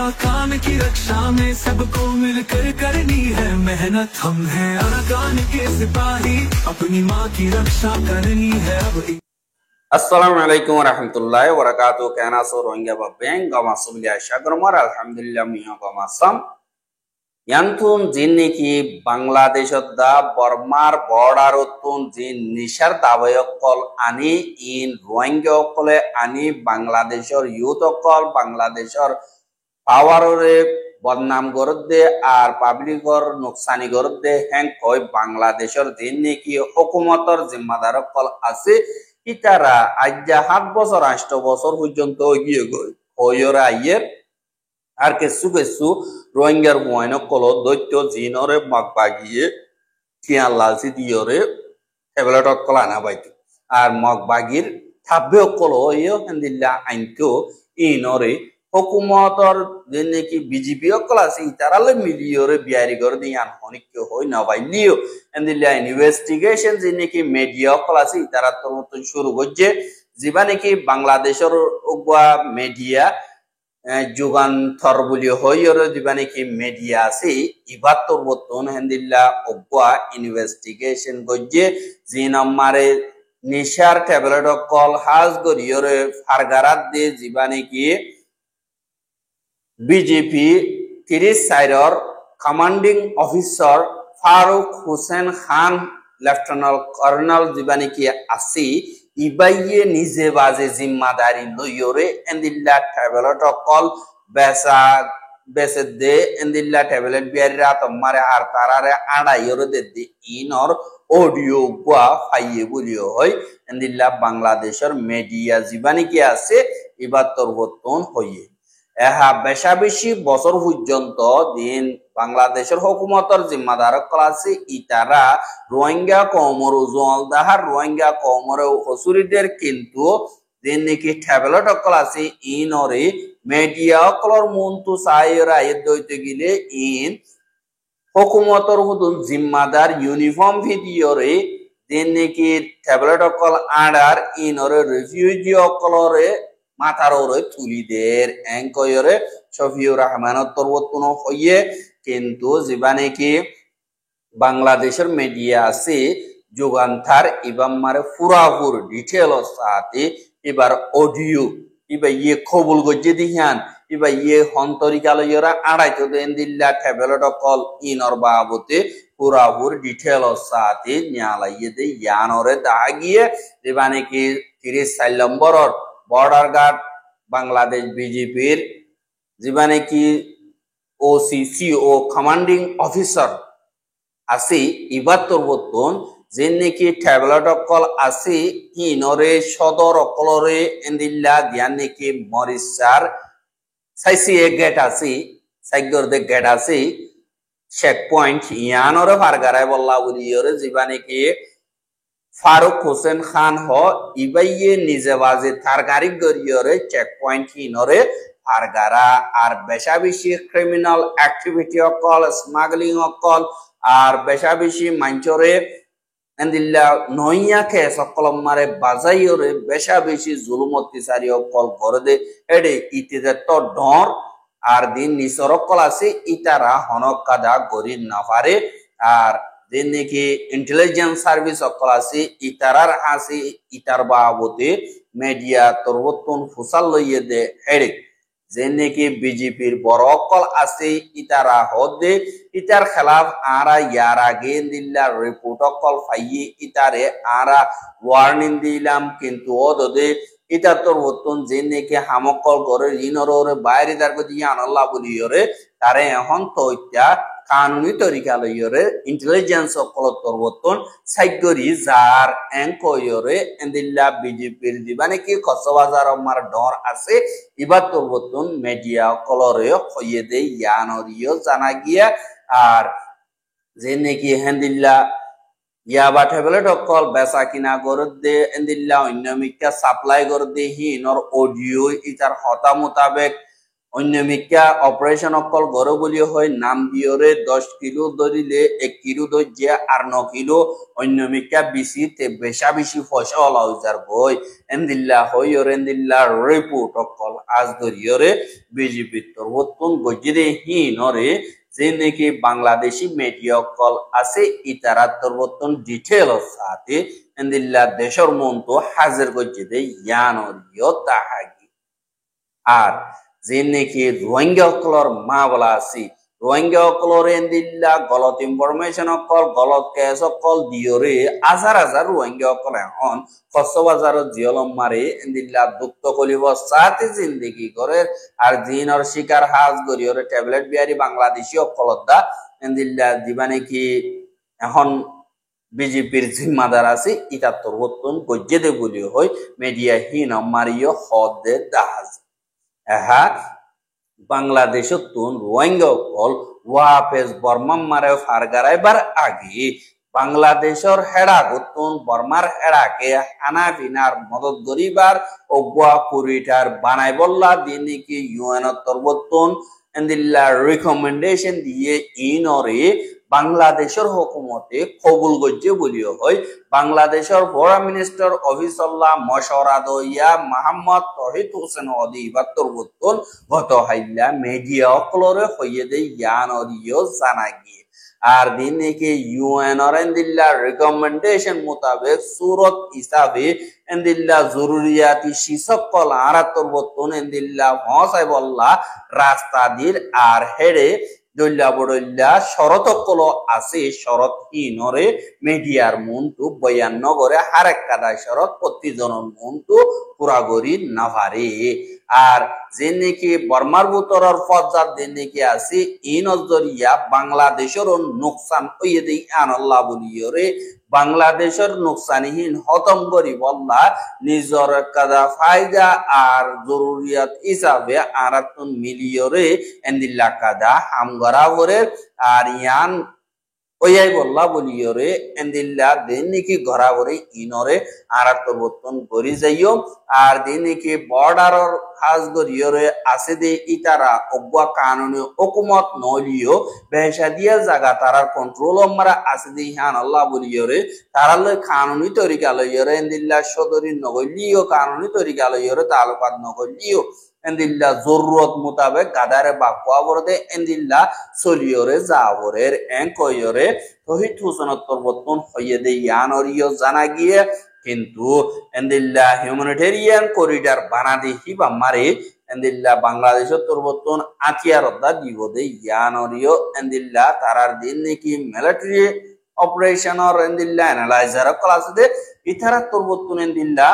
अरकान की रक्षा में सबको मिलकर करनी है मेहनत। हम हैं अरकान के सिपाही, अपनी माँ की रक्षा करनी है अब। Assalamualaikum warahmatullahi wabarakatuh. Kena so rohingya babeng gama subli aisha gormar alhamdulillah miya gama sam yantun jinni ki Bangladesh da Burmar border utun jin nishar dabayokol ani in rohingya kole ani Bangladeshor youth okol Bangladeshor power ore বদনাম করদে আর পাবলিকর নুকসানি করদে hang কই বাংলাদেশের জিন্নি কি হুকুমতর জিম্মাদার call আছে ইতারা আজ্জা 7 বছর 8 বছর পর্যন্ত গিয়ে গই ওয়রা আইয়ের আর কিছু কিছু রোহিঙ্গার ময়ন কল দৈত্য জিনরে মগবাগিয়ে কিয়া লালসি দিয়রে টেবলেট কল আনা বাইতে আর মগবাগির থাব্বে কল ইয়ো হেন্দিল্লা আইনকো ইনরে হুকুমতর যেনে কি বিজেপি অকল আছে ইতারালে মিলিয়রে বিয়ারি করে দিয়ান অনেক হই না বাইলিও এন্দিলা ইনভেস্টিগেশন যেনে কি মিডিয়া অকল আছে ইতারা তোর মতন শুরু করছে যেবানে কি বাংলাদেশের ওগা মিডিয়া যুগান্তর বলি হইরে যেবানে কি মিডিয়া আছে ইবার তোর মতন এন্দিলা ওগা ইনভেস্টিগেশন করছে জিন আমারে নিশার ট্যাবলেট অকল হাজ গরিয়রে ফারগারাত দে যেবানে কি বিজেপি 30 সাইরর commanding officer Faruk Hossain Khan lieutenant colonel জীবানি কি আসি ইবাইয়ে নিজে বাজে জিম্মাদারি লইয়রে এন্দিল্লা ট্যাবলেট কল বেসে দে এন্দিল্লা ট্যাবলেট বিয়ারি রাত মারে আর তারারে আড়াইয়রে দে ইনর অডিও গুয়া ফাইয়ে বলিও হয় এন্দিল্লা বাংলাদেশের মিডিয়া জীবানি কি আছে ইবার তরবতন হইয়ে এহা বেশা বেশি বছর পর্যন্ত দিন বাংলাদেশের হুকুমতর জিম্মাদার ক্লাসে ইতারা রোহিঙ্গা কমর জলদাহার রোহিঙ্গা কমর হসুরিদের কিন্তু দিন নাকি ট্যাবলেট ক্লাসে ইনরে মিডিয়া কলর মন্তু সাইরা দইতে গিলে ইন হুকুমতর হুদুন জিম্মাদার ইউনিফর্ম ভিডিওরে দিন নাকি ট্যাবলেট কল আডার ইনরে রিফিউজি কলরে মাথার ওরে তুলিদের এঙ্কয়রে শফিউর রহমানের তরবতন হইয়ে কিন্তু যেবানে কি বাংলাদেশের মিডিয়া আছে যুগান্তার ইবাম্মারে পুরাপুর ডিটেল সাথে এবার অডিও ইবা ইয়ে খবুল গজ্জে দিহান ইবা ইয়ে হন্তরিকালয়রা আড়াইতো দেন দিল্লা ট্যাবলেট কল ইনর বাবতে পুরাপুর ডিটেল সাথে নিয়ালাইয়ে দে ইয়ানরে দাগিয়ে যেবানে কি 34 নম্বরর বর্ডার গার্ড বাংলাদেশ বিজেপির যেবানে কি ওসিসি ও কমান্ডিং অফিসার আছে ইবার তরবতন যে নাকি ট্যাবলেট অকল আছে ইনরে সদর অকলরে এন্দিল্লা দিয়ান নাকি মরিসার সাইসি এক গেট আছে সাইগর দে গেট আছে চেক পয়েন্ট ইয়ানরে ফারগারায় বল্লা বলিয়রে যেবানে কি ফারুক হোসেন খান হ ইবাইয়ে নিজে বাজে তার গাড়ি গড়িয়রে চেক পয়েন্ট ইনরে ফারগারা আর বেশা বেশি ক্রিমিনাল অ্যাক্টিভিটি অকল স্মাগলিং অকল আর বেশা বেশি মাঞ্চরে এন্দিল্লা নইয়া কে সকল মারে বাজাইয়রে বেশা বেশি জুলুম অত্যাচারী অকল করে দে এডে ইতিতে তো ডর আর দিন নিসর অকল আছে ইতারা হনক কাদা গরিব না পারে আর যে নাকি ইন্টেলিজেন্স সার্ভিস অকল আছে ইতারার আছে ইতার বাবতে মিডিয়া তরবতন ফুসাল লইয়ে দে হেডে যে নাকি বিজেপির বড় অকল আছে ইতারা হদে ইতার খেলাফ আরা ইয়ার আগে দিল্লা রিপোর্ট অকল ফাইয়ে ইতারে আরা ওয়ার্নিং দিলাম কিন্তু ওদে ইতার তরবতন যে নাকি হামকল করে ইনরে বাইরে দাঁড় দিয়ে আনল্লা বলিয়রে তারে এখন তো ইত্যা কানুনি তরিকা লইয়রে ইন্টেলিজেন্স অকল তরবতন সাইগরি যার এঙ্কয়রে এন্দিল্লা বিজেপির দিবানে কি কসবাজার মার ডর আছে ইবার তরবতন মিডিয়া অকলরে হইয়ে দে ইয়ানরিও জানা গিয়া আর যে নাকি হেন্দিল্লা ইয়াবা ট্যাবলেট অকল বেচা কিনা করে দে এন্দিল্লা অন্য মিকা সাপ্লাই করে দে হিনর অডিও ইতার হতা মোতাবেক অন্যমিকা অপারেশন অকল গড় বলি হয় নাম দিয়রে 10 কিলো ধরিলে 1 কিলো ধরিয়া আর 9 কিলো অন্যমিকা বেশিতে বেশি ফসল হলাউজার বই এন্দিল্লা হইয়র এন্দিল্লা রিপোর্ট অকল আজ ধরিয়রে বিজেপি তরবতুন গজিরে হিনরে যে নাকি বাংলাদেশি মিডিয়া অকল আছে ইতারা তরবতুন ডিটেল সাথে এন্দিল্লা দেশর মন্ত হাজির গজিদে ইয়ানরিয় তাহাগি আর যে নাকি রোহিঙ্গা অকলর মা বলা আছে রোহিঙ্গা অকলর এন্দিল্লা গলত ইনফরমেশন অকল গলত কেস অকল দিয়রে হাজার রোহিঙ্গা অকল এখন কক্সবাজার জিয়লম মারে এন্দিল্লা দুঃখ কলিব সাথে জিন্দেগি করে আর জিনর শিকার হাজ গরিয়রে ট্যাবলেট বিহারি বাংলাদেশি অকলদা এন্দিল্লা দিবা নাকি এখন বিজেপির জিম্মাদার আছে ইটা তরবতন গজ্জেদে বলি হয় মিডিয়া হিন মারিও হদে দাহাজ এহা বাংলাদেশত তুন রোহিঙ্গা অকল ওয়াপেস বর্মা মারে ফারগারাইবার আগে বাংলাদেশের হেড়া গতুন বর্মার হেড়াকে হানা ফিনার মদত করিবার অগুয়া কুরিটার বানাই বললা দিয়ে নাকি ইউএন তরবতন এন্দিল্লা রিকমেন্ডেশন দিয়ে ইনরে বাংলাদেশের হুকুমতে কবুল গজ্জে বলিও হয় বাংলাদেশের ফরেন মিনিস্টার অফিসল্লাহ মশওয়ারাত ইয়া মোহাম্মদ তহিদ হোসেন অদি বাত্তরবতন গত হাইল্লা মিডিয়া অকলরে হইয়ে দে ইয়ান অদিও জানা গিয়ে আর দিন নাকি ইউএন এন্দিল্লা রিকমেন্ডেশন মোতাবেক সুরত হিসাবে এন্দিল্লা জরুরিয়াতি শিসকল আরাতরবতন এন্দিল্লা হসাই বল্লা রাস্তা দিল আর হেড়ে দল্লা বড়ল্লা শরত কল আছে শরত হিনরে মিডিয়ার মনটু বয়ানগরে হারেক কাদায় শরত প্রতিজনের মনটু পুরাগরি নাভারে আর যে নাকি বর্মার বুতরর ফজাত যে নাকি আছে ইনজরিয়া বাংলাদেশের নোকসান হইয়ে দেই আনল্লাহ বলিয়রে বাংলাদেশের নোকসানহীন হতম করি বল্লা নিজর কাদা ফায়দা আর জরুরিয়াত হিসাবে আরাতুন মিলিয়রে এন্দিল্লা কাদা হামগরাবরের আর ইয়ান ওয়াই বল্লা বলিয়রে এন্দিল্লা দেন নাকি ঘরাবরে ইনরে আরাতবতন করি যাইও আর দেন নাকি বর্ডারর খাস গরিয়রে আছে দে ইতারা অগুয়া কানুনি হুকুমত নলিও বেশা দিয়া জায়গা তারার কন্ট্রোল আমরা আছে দে হান আল্লাহ বলিয়রে তারা লই কানুনি তরিকা লইয়রে এন্দিল্লা সদরি নগলিও কানুনি তরিকা লইয়রে তালুকাত নগলিও এন্দিল্লা জরুরত মোতাবেক গাদারে বাকুয়া বরদে এন্দিল্লা সলিয়রে জাবরের এঙ্কয়রে তহিদ হোসেন তরবতন হইয়ে দে ইয়ানরিও জানা গিয়ে কিন্তু এন্দিল্লা হিউম্যানিটেরিয়ান করিডর বানাদি হিবা মারে এন্দিল্লা বাংলাদেশের তরবতন আতিয়ারদা দিব দে ইয়ানরিও এন্দিল্লা তারার দিন নাকি মিলিটারি অপারেশনর এন্দিল্লা অ্যানালাইজার ক্লাস দে ইতারা তরবতন এন্দিল্লা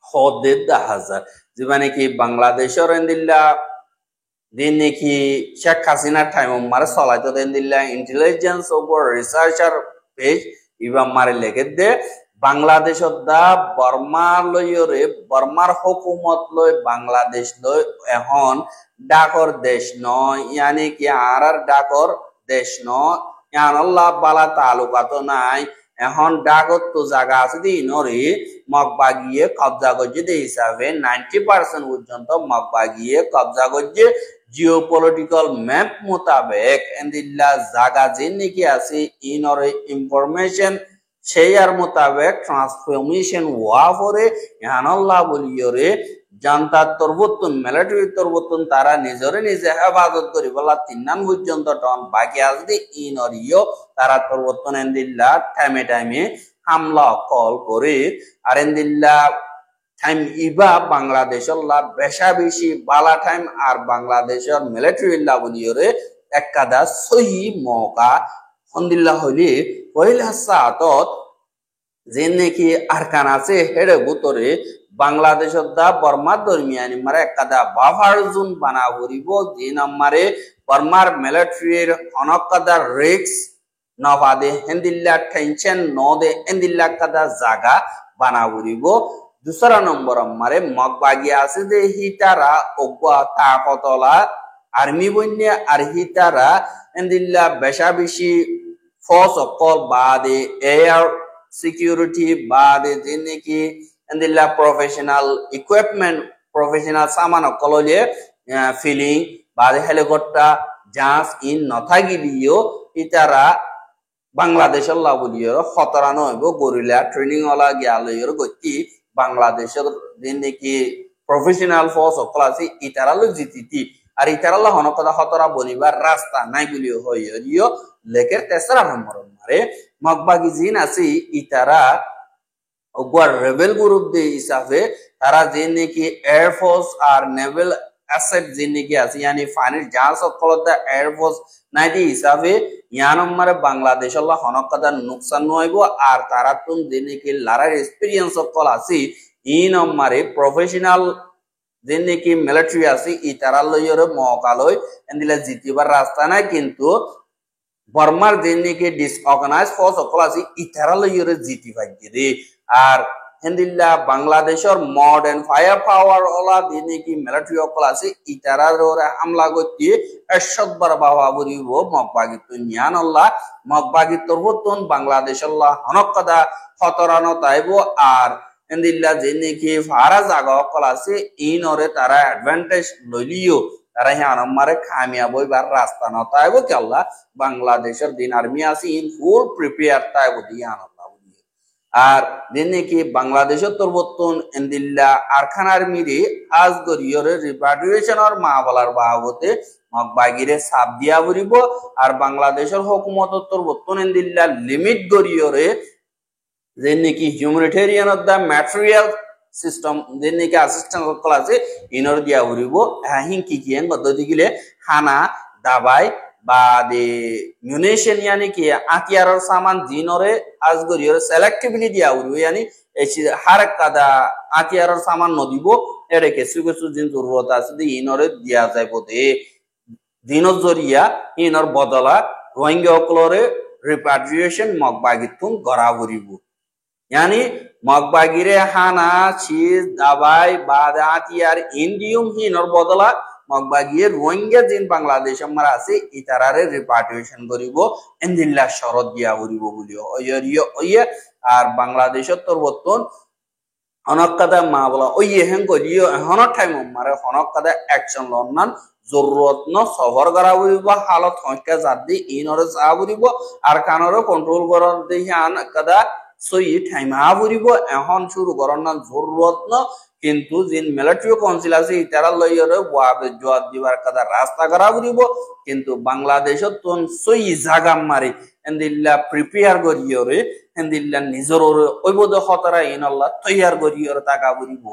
হদে দাহাজার যেখানে কি বাংলাদেশের এন্দিল্লা দিন নাকি শেখ হাসিনার টাইম মারে চলাইতো এন্দিল্লা ইন্টেলিজেন্স ওভার রিসার্চার পেজ ইবা মারে লেগে দে বাংলাদেশত দা বর্মার লইরে বর্মার হুকুমত লই বাংলাদেশ লই এখন ডাকর দেশ নয় ইয়ানি কি আর ডাকর দেশ নয় ইয়ানল্লাহ বালা তালুকাত নাই এখন ডাকত তো জায়গা আছে দিনরে মগবাগিয়ে কবজা করছে হিসাবে 90% পর্যন্ত মগবাগিয়ে কবজা করছে জিও পলিটিক্যাল ম্যাপ মোতাবেক এন্দিল্লা জায়গা যে নাকি আছে ইনরে ইনফরমেশন শেয়ার মোতাবেক ট্রান্সফরমেশন হওয়া পরে ইহানাল্লাহ বলিয়রে জান্তার তরবতন মিলিটারি তরবতন তারা নিজরে নিজে হেফাজত করি বলা 3 পর্যন্ত টন বাকি আসবে ইনরিও তারা তরবতন এন্দিল্লা টাইমে হামলা কল করে আর এন্দিল্লা টাইম ইবা বাংলাদেশের লাভ বেশি বালা টাইম আর বাংলাদেশের মিলিটারি লাভ বলিয়রে একাদা সহি মৌকা হন্দিল্লা হইলে পহিলা সাতত যে নাকি আরকান আছে হেড়ে ভিতরে বাংলাদেশের দা বর্মার দরমিয়ানি মারে একাদা বাফার জোন বানা করিব যে নাম্বারে বর্মার মিলিটারির অনকাদা রিক্স নবাদে হেন্দিল্লা টেনশন নদে হেন্দিল্লা কাদা জায়গা বানা করিব দুসরা নম্বর মারে মগবাগি আছে যে হিতারা অগুয়া তাপতলা আর্মি বন্য আর হিতারা এন্দিল্লা বেশি ফোর্স অকল বাদে এয়ার সিকিউরিটি বাদে যে নাকি এন্দিল্লা প্রফেশনাল ইকুইপমেন্ট প্রফেশনাল সামান অকল ফিলিং বাদে হেলিকপ্টার জাহাজ ইন নথাগিলিও ইতারা বাংলাদেশের লাভলিয়র খতরানো হইব গরিলা ট্রেনিং ওলা গিয়ালয়র গতি বাংলাদেশের দিন নাকি প্রফেশনাল ফোর্স সকল আছে ইতারালো জিতিতি আর ইতারালো হনকদা খতরা বলিবার রাস্তা নাই বলিও হইও লেকের তেসরা নম্বর মারে মগবাগি জিন আছে ইতারা ওগুয়ার রেবেল গ্রুপ দে হিসাবে তারা যে নাকি এয়ারফোর্স আর নেভেল অ্যাসেট যে নাকি আছে यानी ফাইনাল জাহাজ সকল এয়ারফোর্স নাইটি হিসাবে ইয়ানম্মারে বাংলাদেশ আল্লাহ হনকদা নুকসান হইব আর তারা তুন যে নাকি লারার এক্সপেরিয়েন্স সকল আছে ই নম্বরে প্রফেশনাল যে নাকি মিলিটারি আছে ই তারা লইয়র মকালয় এন্দিলা জিতিবার রাস্তা নাই কিন্তু বর্মার যে নাকি ডিসঅর্গানাইজ ফোর্স সকল আছে ই তারা লইয়র জিতি পাইছে রে আর হেন্দিল্লা বাংলাদেশের মডার্ন ফায়ার পাওয়ার ওলা দিনে কি মিলিটারি সকল আছে ইতারার হামলা করতে এরশদবার বাবা বলিব মগবাগিত নিয়ান আল্লাহ মগবাগিত তরবতন বাংলাদেশ আল্লাহ হনকদা খতরানো তাইব আর হেন্দিল্লা যে নাকি ফারা জাগা সকল আছে ইনরে তারা অ্যাডভান্টেজ লইলিও তারা হিয়ানম্মারে কামিয়াব হইবার রাস্তা ন তাইব কি আল্লাহ বাংলাদেশের দিন আর্মি আছে ইন ফুল প্রিপেয়ার তাইব দিয়ান আর দিনে কি বাংলাদেশের তরবতন এন্দিল্লা আরখান আর্মিরে আজ গরিয়রে রিপাট্রিয়েশনের মা বলার বাবতে মগবাগিরে সাপ দিয়া বরিব আর বাংলাদেশের হুকুমত তরবতন এন্দিল্লা লিমিট গরিয়রে যে নাকি humanitarian of the material system যে নাকি অ্যাসিস্ট্যান্ট সকল আছে ইনর দিয়া বরিব হিং কি কি পদ্ধতি গিলে খানা দাবাই বা দে মিউনিশন यानी कि आतियार सामान जिनरे आजगरियर सेलेक्टिवली दिया उरु यानी हर कदा आतियार सामान न दिबो एरे केसु केसु जिन जरूरत আছে দি ইনরে দিয়া যাইবো দে দিনর জরিয়া ইনর বদলা রোহিঙ্গা অকলরে রিপাট্রিয়েশন মগবাগিতুন গরা বরিব यानी মগবাগিরে হানা চিজ দাবাই বা আতিয়ার ইন্ডিয়াম ইনর বদলা মগবাগিয়ে রোহিঙ্গা জিন বাংলাদেশ আমার আছে ইতারারে রিপাট্রিয়েশন করিব এন্দিল্লা শরত দিয়া করিব বলিও ওইয়ে আর বাংলাদেশের তরবতন হনকদা মা বলা ওইয়ে হেন করিও হন টাইম মারে হনকদা অ্যাকশন লন্নান জরুরত ন সফর করা বলিব হালত হইকা জাদি ইনরে চা বলিব আর কানরে কন্ট্রোল করার দেহি আন কদা সই টাইম আ বলিব এখন শুরু করার না জরুরত ন কিন্তু জিন মিলিটারি কাউন্সিল আছে ইতারা লইয়রে ওয়াবে জবাব দিবার কাদা রাস্তা করা বলিব কিন্তু বাংলাদেশত তোন সই জাগা মারি এন্দিল্লা প্রিপেয়ার করিয়রে এন্দিল্লা নিজর ওইবদ খতরা ইনাল্লাহ তৈয়ার করিয়রে টাকা বলিব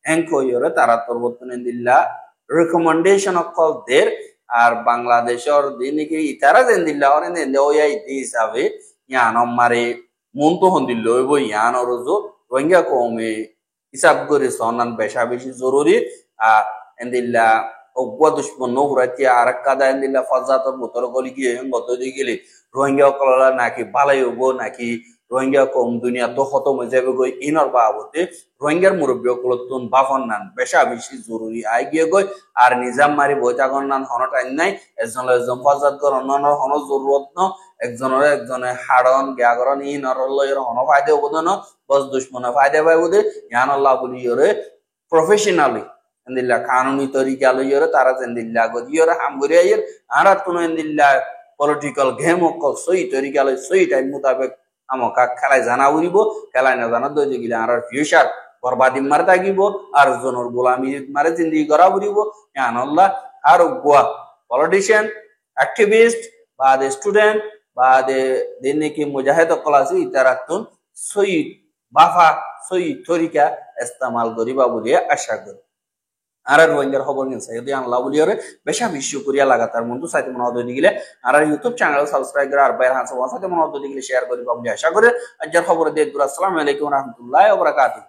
এনকইয়রে তারা তরবতন এন্দিল্লা রিকমেন্ডেশন অকল দের আর বাংলাদেশের দিনকে ইতারা এন্দিল্লা অরেন ওয়াই দি হিসাবে ইয়ান মারে মন তো হন্দিল লইব ইয়ান অরজো রোহিঙ্গা কমে হিসাব করে সনান বেশা বেশি জরুরি আর এন্দিল্লা অগুয়া দুশ্মন নৌরাতিয়া আর কাদা এন্দিল্লা ফজাতর বোতর গলি গিয়ে গত দিয়ে গেলে রোহিঙ্গা কলা নাকি ভালাই হবো নাকি রোহিঙ্গা কম দুনিয়া তো খতম হয়ে যাবে গই ইনর বাবতে রোহিঙ্গার মুরব্বী কলতুন বাফন নান বেশা বেশি জরুরি আই গিয়ে গই আর নিজাম মারি বইতাগন নান হন টাইম নাই একজন ফজাত কর অন্য হন জরুরত ন একজনে হাড়ন গ্যাগরন ইনর লয়ের হন ফায়দা হবো ন বস দুশ্মনে ফায়দা পাইব দে ইয়ান আল্লাহ বলি ইরে প্রফেশনালি এন্দিল্লা কানুনি তরিকা লইরে তারা এন্দিল্লা গদিয়রে হাম গরিয়ার আর তুন এন্দিল্লা পলিটিক্যাল গেম অকল সই তরিকা লই সই টাইম মোতাবেক আমকা খেলায় জানা উড়িব খেলায় না জানা দই গিলে আর ফিউচার বরবাদি মার থাকিব আর জনর গোলামি মারে জিন্দেগি করা উড়িব ইয়ান আল্লাহ আর গোয়া পলিটিশিয়ান অ্যাক্টিভিস্ট বা দে স্টুডেন্ট বা দে দিনে কি মুজাহিদ অকল আছে ইতারাতুন সই বাফা সই তরিকা ইস্তেমাল করিবা বলে আশা করি আর রোহিঙ্গার খবর নিয়েছে যদি আল্লাহ বলিয়রে বেশা বেশি করিয়া লাগাতার মন্দ সাইতে মনে হতে দিলে আর ইউটিউব চ্যানেল সাবস্ক্রাইব করে আর বাইরে হাসা সাথে মনে হতে দিলে শেয়ার করিবা বলে আশা করে আজকের খবর দিয়ে আসসালামু আলাইকুম ওয়া রাহমাতুল্লাহি ওয়া বারাকাতুহু